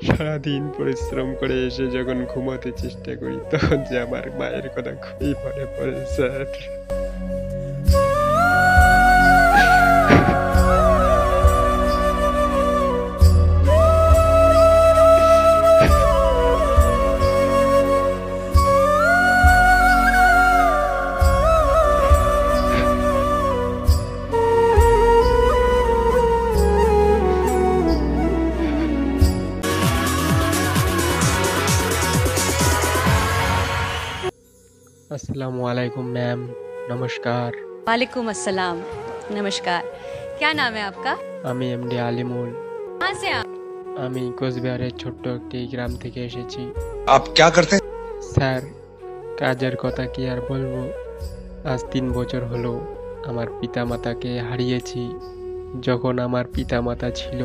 সারাদিন পরিশ্রম করে এসে যখন ঘুমাতে চেষ্টা করি তখন যে আমার মায়ের কথা খুবই মনে পড়ে স্যার। अस्सलामु अलैकुम मैम, नमस्कार। वालेकुम अस्सलाम, नमस्कार। क्या नाम है आपका? আমি এমডি আলিমুল। कहाँ से आप? আমি কোচবিহারের ছোট্ট একটি গ্রাম থেকে এসেছি। आप क्या करते हैं? স্যার, কাজের কথা কি আর বলবো। আজ 3 বছর হলো আমার পিতামাতাকে হারিয়েছি। যখন আমার পিতামাতা ছিল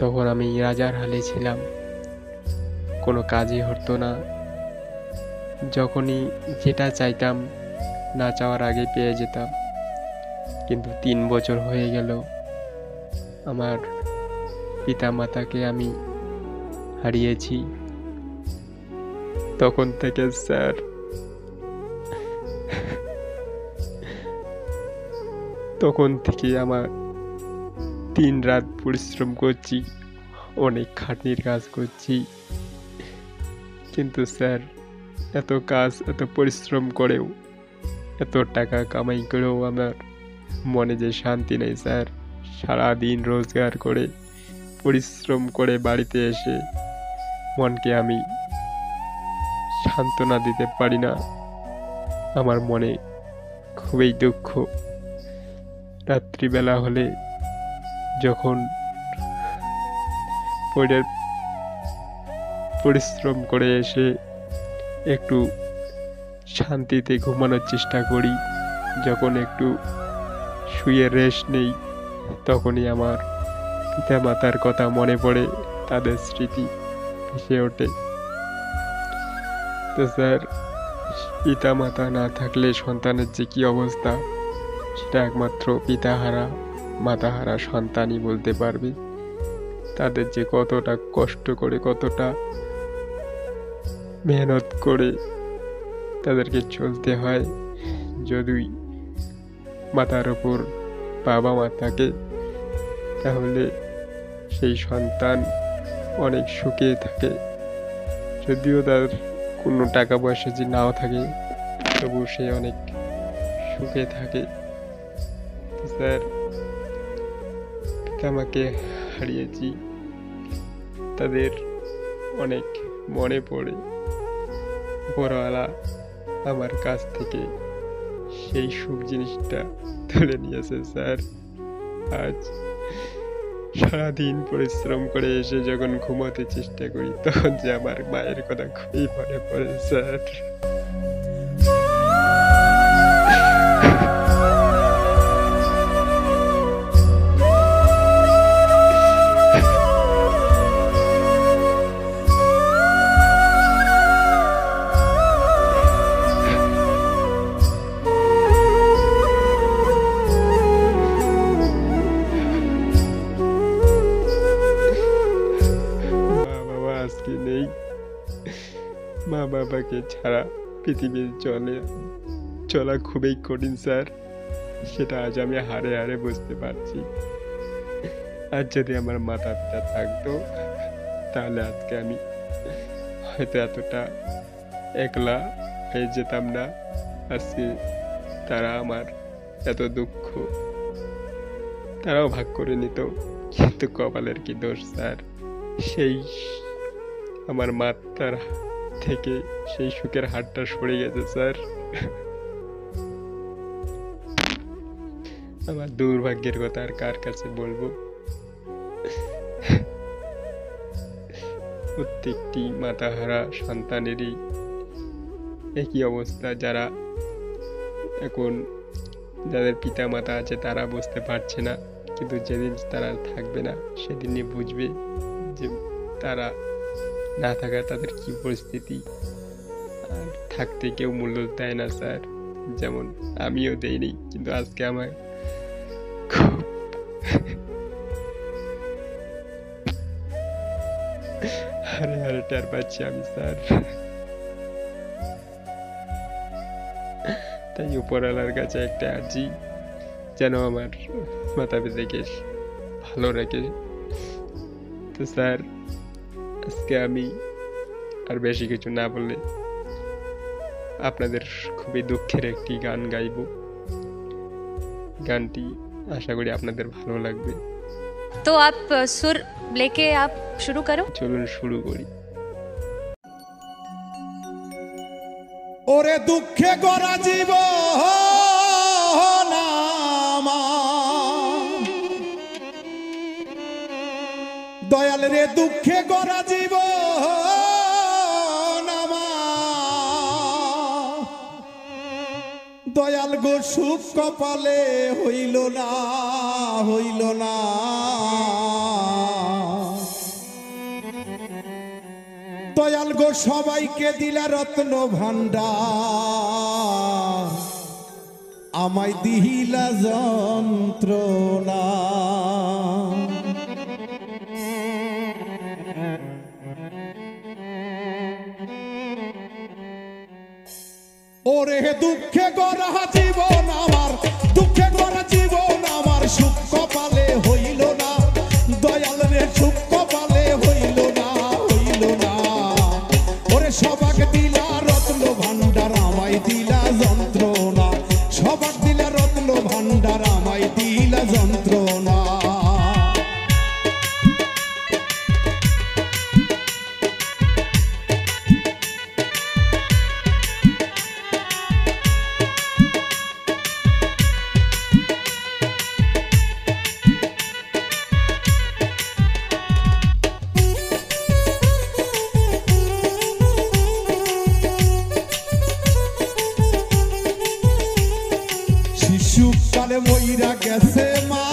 তখন আমি রাজার হালে ছিলাম, কোনো কাজই হতো না। যখনই যেটা চাইতাম না চাওয়ার আগে পেয়ে যেতাম, কিন্তু 3 বছর হয়ে গেল আমার পিতামাতাকে আমি হারিয়েছি। তখন থেকে স্যার তখন থেকে আমার 3 রাত পরিশ্রম করছি, অনেক খাটনির কাজ করছি, কিন্তু স্যার এত কাজ এত পরিশ্রম করেও এত টাকা কামাই করেও আমার মনে যে শান্তি নেই স্যার। সারাদিন রোজগার করে পরিশ্রম করে বাড়িতে এসে মনকে আমি সান্ত্বনা দিতে পারি না। আমার মনে খুবই দুঃখ। রাত্রিবেলা হলে যখন পরিশ্রম করে এসে একটু শান্তিতে ঘুমানোর চেষ্টা করি, যখন একটু শুয়ে রেস্ট নেই তখনই আমার পিতামাতার কথা মনে পড়ে, তাদের স্মৃতি ভেসে ওঠে। তো স্যার, পিতামাতা না থাকলে সন্তানের যে কি অবস্থা সেটা একমাত্র পিতাহারা মাতাহারা সন্তানই বলতে পারবে। তাদের যে কতটা কষ্ট করে কতটা মেহনত করে তাদেরকে চলতে হয়। যদি মাথার ওপর বাবা মা থাকে তাহলে সেই সন্তান অনেক সুখে থাকে। যদিও তার কোনো টাকা পয়সা যে নাও থাকে তবু সে অনেক সুখে থাকে। স্যার, পিতামাকে হারিয়েছি, তাদের অনেক মনে পড়ে। উপরওয়ালা আমার কাছ থেকে সেই সুখ জিনিসটা তুলে নিয়েছে স্যার। আজ সারাদিন পরিশ্রম করে এসে যখন ঘুমাতে চেষ্টা করি তখন যে আমার মায়ের কথা খুবই মনে পড়ে স্যার। আজকে নেই, মা বাবাকে ছাড়া পৃথিবীর চলা খুবই কঠিন স্যার। সেটা আজ আমি হাড়ে হাড়ে বুঝতে পারছি। আর যদি আমার মাতা পিতা থাকতো তাহলে আজকে আমি হয়তো এতটা একলা হয়ে যেতাম না। আজকে তারা আমার এত দুঃখ তারাও ভাগ করে নিত, কিন্তু কপালের কি দোষ স্যার, সেই আমার মাতার থেকে সেই সুখের হাতটা সরে গেছে স্যার। আমার দুর্ভাগ্যের কথা আর কার কাছে বলবো। প্রত্যেকটি মাতাহারা সন্তানেরই একই অবস্থা। যাদের পিতা মাতা আছে তারা বুঝতে পারছে না, কিন্তু যেদিন তারা থাকবে না সেদিনই বুঝবে যে তারা না থাকার তাদের কি পরিস্থিতি। আর থাকতে কেউ মূল্য দেয় না স্যার, যেমন আমিও দেইনি, কিন্তু আজকে আমার খুব হারে হারে টের পাচ্ছি আমি স্যার। তাই উপরওয়ালার কাছে একটা আর্জি, যেন আমার মাতা পিতাকে ভালো রাখে। তো স্যার, আজকে আমি আর বেশি কিছু না বলে আপনাদের খুবই দুঃখের একটি গান গাইব। গানটি আশা করি আপনাদের ভালো লাগবে। तो आप सुर लेके आप शुरू करो। চলুন শুরু করি। ওরে দুঃখে গড়া জীবন দয়াল রে, দুঃখে গড়া জীবন দয়াল গো, সুখ কপালে হইল না, হইল না। দয়াল গো সবাইকে দিলা রত্ন ভান্ডার, আমায় দিহিলা যন্ত্রণা। ওরে দুঃখে গড়া জীবন আমার, দুঃখে গড়া জীবন আমার, সুখ কপালে হইল না। দয়াল রে সুখ কপালে হইল না, হইল না। ওরে সবাক দিলা রত্ন ভান্ডার, আমায় দিলা যন্ত্রণা। সবাক দিলা রত্ন ভান্ডার, আমায় দিলা যন্ত্রণা। শিশুকালে মইরা গেছে মা,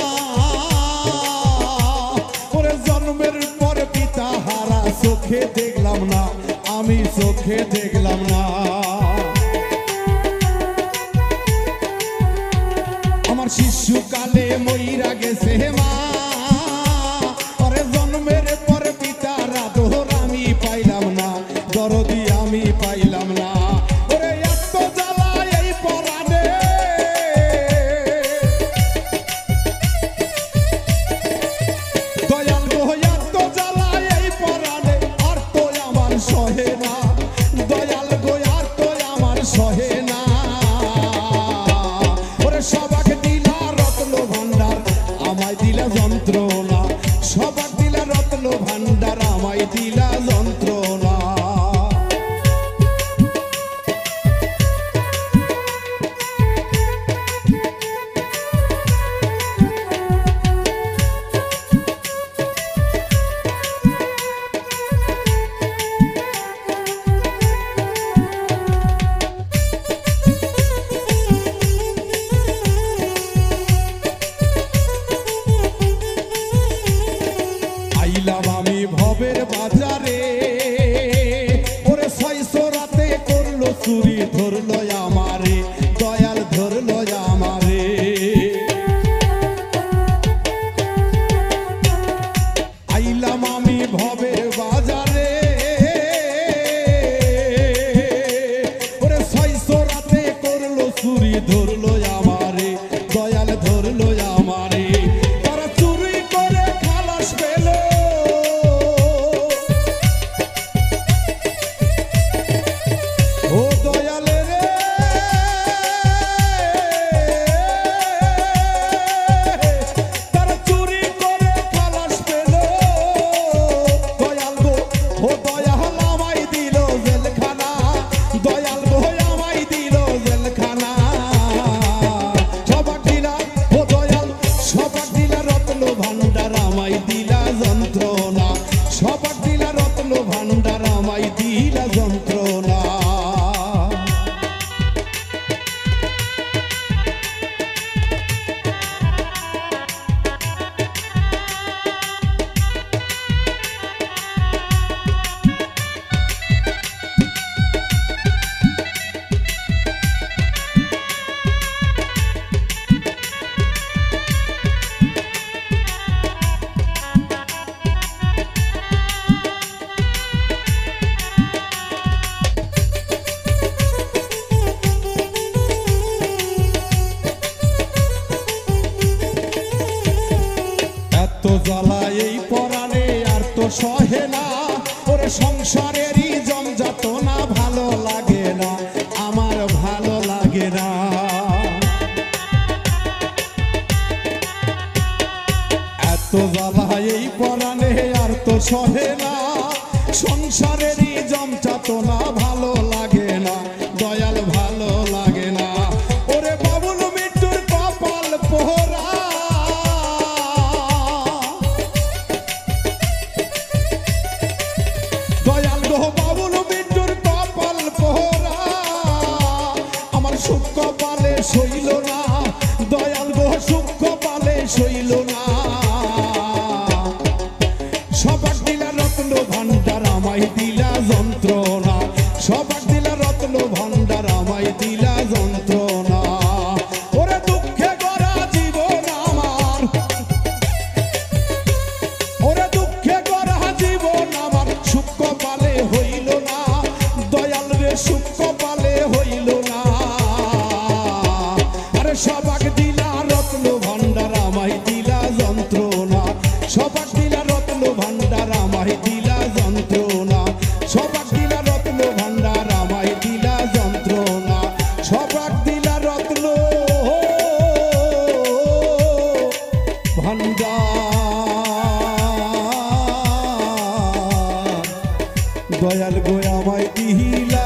ওরে জন্মের পর পিতা হারা, চোখে দেখলাম না, আমি চোখে দেখলাম না। আমার শিশুকালে মইরা গেছে মা, ওরে জন্মের পর পিতা রাধর আমি পাইলাম না, দরদি আমি পাইলাম না। ওরে এত জ্বালা এই পরাণে, দয়াল গো এত জ্বালা এই পরাণে, আর তো আমার সহে না। দয়াল গো আর তো আমার সহে না। ওরে সবাক দিলা রত্ন ভান্ডার, আমায় দিলা যন্ত্রণা। সবাক দিলা রত্ন ভান্ডার, আমায় দিলা যন্ত্রণা। আইলাম আমি ভবের বাজারে, ওরে ছয়শো রাতে করলো চুরি, ধরলো আমারে, দয়াল ধরলো আমারে। আইলাম আমি ভবের বাজারে, ওরে ছয়শো রাতে করলো চুরি, ধরলো আমারে, দয়াল ধরলো আমারে। তারা চুরি করে খালাস পেল, ও দয়াল রে, তারা চুরি করে খালাস পেল। দয়াল সহে না, ওরে সংসারেরই জমযাতনা ভালো লাগে না, আমার ভালো লাগে না। এত জ্বালা এই পরাণে আর তো সহে না, সংসারেরই জমযাতনা ভালো লাগে না, দয়াল ভালো লাগে না। ওরে বাবুল মৃত্যুর কপাল পোহরা, দয়াল গো বাবুল মৃত্যুর কপাল পোহরা, আমার সুখ কপালে সইল না, দয়াল গো সুখ কপালে সইল না। সবার দিলা রত্ন ভান্ডার আমায় দিলা যন্ত্রণা, সবার দিলা রত্ন ভান্ডার আমায় দিলা যন্ত্রণা। ওরে দুঃখে গড়া জীবন আমার, ওরে দুঃখে গড়া জীবন আমার, সুখ কপালে হইল না, দয়াল রে সুখ কপালে হইল না। আরে সবাক দিলা রত্ন ভান্ডার আমায় দিলা যন্ত্রণা, সবাক দিলা রত্ন ভান্ডার আমায় দিলা যন্ত্রণা, সবাক দিলা রত্ন ভান্ডার আমায় দিলা যন্ত্রণা, সবাক দিলা রত্ন ভান্ডার, দয়াল গো আমায় দিলা